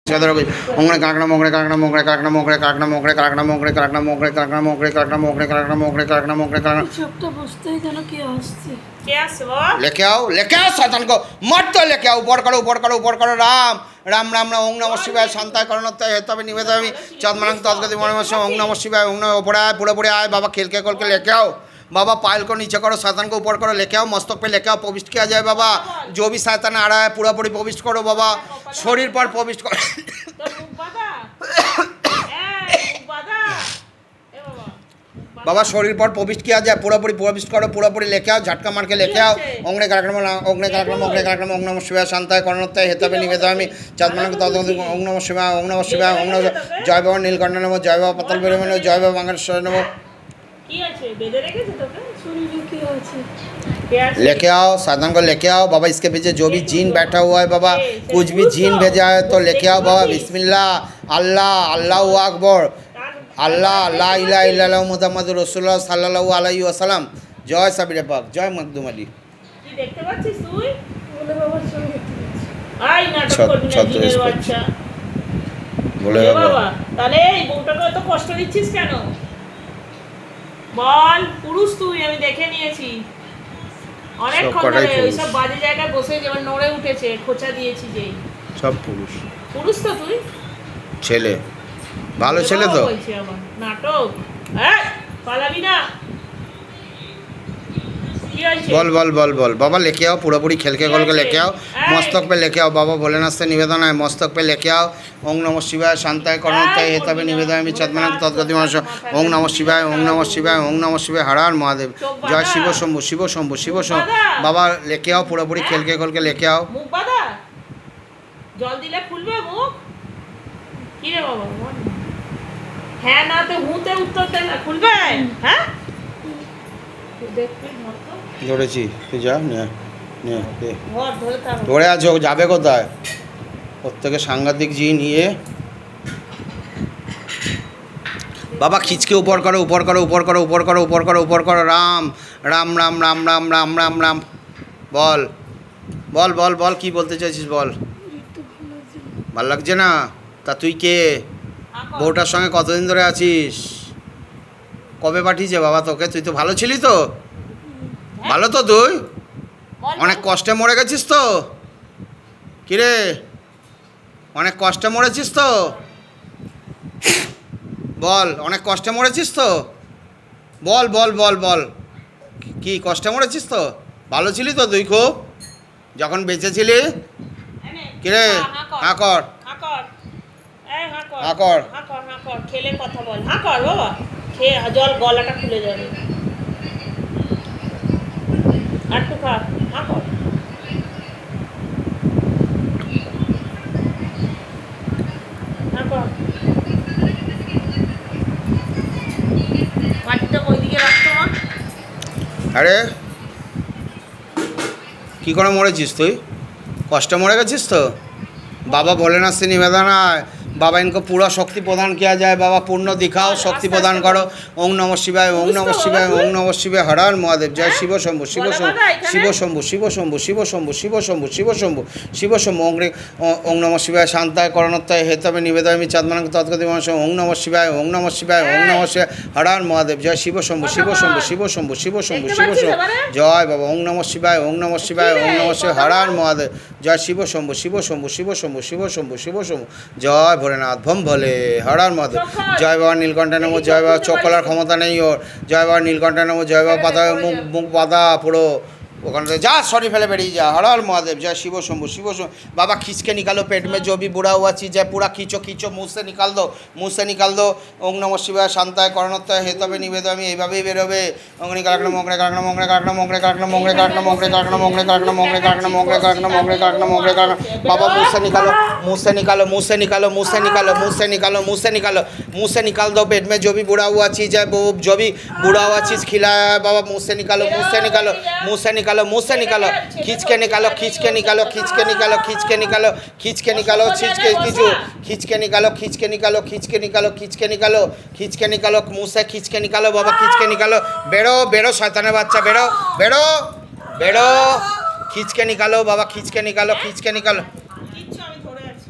ओंगड़े काकड़ा मोगड़े काकड़ा मोगड़े काकड़ा मोगड़े काकड़ा मोगड़े काकड़ा मोगड़े काकड़ा मोगड़े काकड़ा मोगड़े काकड़ा मोगड़े काकड़ा मोगड़े काकड़ा मोगड़े काकड़ा चुपटा बसते ही जानो क्या हंसते क्या वो लेके आओ शैतान को मत तो लेके आओ ऊपर करो राम राम राम राम ओम नमः शिवाय शांताय करुणाय हेतवे निवेदयामि चंद्रमानं तद्गति मनमस्य ओम नमः शिवाय ओम नमः ऊपर आए पूरे आए बाबा खेल के लेके आओ बाबा पायल को नीचे करो शैतान को ऊपर करो लेके आओ मस्तक पे लेके आओ प्रविष्ट किया जाए बाबा जो भी शैतान आ रहा है पूरा पूरी प्रविष्ट करो बाबा शरीर पर प्रविष्ट करो बाबा शरीर पर प्रविष्ट किया जाए पूरा पूरी प्रविष्ट करो पूरा पूरी लेके आओ झटका मार के लेके आओ ओंगड़े कार्यक्रम ओम नमः शिवाय शांताय करुणाय हेतवे निवेदयामि चंद्रमानं तद्गति ओम नमः शिवाय ओम नमः शिवाय ओम नमः जय बाबा नीलकंठ नमः जय बाबा पतल बेरे नमः जय बाबा मंगलेश्वर नमः लेके आओ साधन को लेके आओ बाबा इसके पीछे जो भी जीन बैठा हुआ है बाबा कुछ भी जीन भेजा है तो लेके आओ बाबा बिस्मिल्लाह अल्लाह अल्लाहु अकबर अल्लाह ला इलाहा इल्लल्लाह मुहम्मदुर रासूलुल्लाह साल्लाल्लाहु अलैहि वसल्लम जय साबिर पाक जय मखदूम अली কি দেখতে পাচ্ছিস তুই बोले बाबा चलो देखते আই নাটক করবি না জিনের বাচ্চা বলে বাবা তাহলে এই বউটাকে এত কষ্ট দিচ্ছিস কেন বল পুরুষ তুই আমি দেখে নিয়েছি অনেক ধরে ওই সব বাজে জায়গায় বসে যেমন নড়ে উঠেছে খোঁচা দিয়েছি যে সব পুরুষ পুরুষ তো তুই ছেলে ভালো ছেলে তো বলছি আমার নাটক হ্যাঁ পালাবি না बोल बाबा लेके आओ पूरा पूरी खेल के लेके आओ मस्तक पे लेके आओ बाबा भोलेनाथ से निवेदन है मस्तक पे लेके आओ ओम नमः शिवाय शांताय करुणाय हेतवे निवेदयामि चंद्रमानं तद्गति मनमस्य ओम नमः शिवाय ओम नमः शिवाय ओम नमः शिवाय हर हर महादेव जय शिव शंभु बाबा लेके आओ पूरा पूरी खेल के लेके आओ মুখ বাঁধা জল দিলে ফুলবে মুখ কি রে বাবা হ্যাঁ না তো হুতে উত্তর দে না খুলবে হ্যাঁ দেখবি মতো ধরেছি তুই যা নে ঘর ধরে তার ধরে আছো যাবে কোথায় প্রত্যেকে সাংঘাতিক জি নিয়ে বাবা খিচকে ऊपर करो राम राम राम राम राम राम राम राम বল কি বলতে চাইছিস বল ভালো লাগছে না তা তুই কে বউটার সঙ্গে কতদিন ধরে আছিস কবে পাঠিয়েছে বাবা তোকে তুই তো ভালো ছিলি তো ভালো তো তুই অনেক কষ্টে মরে গেছিস তো কিরে অনেক কষ্টে মরেছিস তো বল অনেক কষ্টে মরেছিস তো বল কি কষ্টে মরেছিস তো ভালো ছিলি তো তুই খুব যখন বেঁচে ছিলি কিরে হ্যাঁ কর খেলে কথা বল হ্যাঁ কর বাবা খেয়ে জল গলাটা খুলে যাবে আর তো খা হ্যাঁ কর মাটিটা ওইদিকে রাখতো মা আরে কি করে মরেছিস তুই কষ্টে মরে গেছিস তো बाबा भोलेनाथ से निवेदन है बाबा इनको पूरा शक्ति प्रदान किया जाए बाबा पूर्ण दिखाओ शक्ति प्रदान करो ओम नमः शिवाय ओम नमः शिवाय ओम नमः शिवाय हर हर महादेव जय शिव शंभु ओम नमः शिवाय शांताय करुणाय हेतवे निवेदयामि चंद्रमानं तद्गति मनमस्य ओम नमः शिवाय ओम नमः शिवाय हर हर महादेव जय शिव शंभु जय बाबा ओम नमः शिवाय हर हर महादेव जय शिव शंभु जय भोलेनाथ भम भोले हर हर महादेव जय बाबा नीलकंठ नमो जय बाबा चोख खोलार क्षमता नहीं और जय बाबा नीलकंठ नमो जय बाबा पाता मुख पाता पुरो ওখান থেকে যা सॉरी फैले बेरिए जा हर हर महादेव जय शिव शंभु बाबा खींच के निकालो पेट में जो भी बुरा हुआ चीज़ है पूरा खींचो मुँह से निकाल दो ओम नमः शिवाय शांताय करुणाय हेतवे निवेदयामि এইভাবেই বেরোবে অগ্নি কাকড়া মোগড়ে बाबा मुँह से निकाल दो पेट में जो भी बुरा हुआ चीज़ है वो जो भी बुरा हुआ चीज़ खिलाया है बाबा मुँह से निकालो खींच के निकालो मुँह से खींच के निकालो बाबा खींच के निकालो बेरो शैताনের বাচ্চা बेरो खींच के निकालो बाबा खींच के निकालो কিচ্ছু আমি ধরে আছি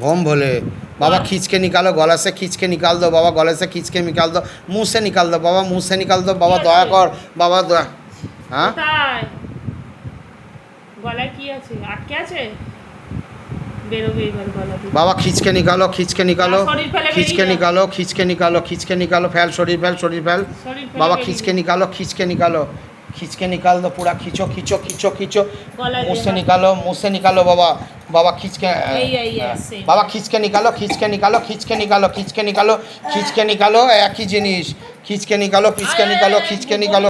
भोम भोले बाबा हाँ। खींच के निकालो गला से खींच के निकाल दो बाबा गले से खींच के निकाल दो मुंह से निकाल दो बाबा मुंह से निकाल दो बाबा ঠিক दया আছে। कर बाबा दया हाँ কোথায় গলায় কি আছে আটকে আছে বেরোবে এবার গলা দিয়ে बाबा खींच के निकालो खींच के निकालो हाँ, शरीर फैले खींच के बेरिए निकालो खींच के निकालो खींच के निकालो फैल शरीर फैल শরীর बाबा ফেলে खींच বেরিয়ে के निकालो खींच के निकालो खींच के निकाल दो पूरा खींचो खींचो खींचो खींचो गला मुंह दे, से हाँ। निकालो मुंह से निकालो बाबा बाबा खींच के यही, हाँ। ऐसे। बाबा खींच के निकालो खींच के निकालो खींच के निकालो खींच के निकालो खींच के निकालो एक ही जिनिस खींच के निकालो खींच के निकालो खींच के निकालो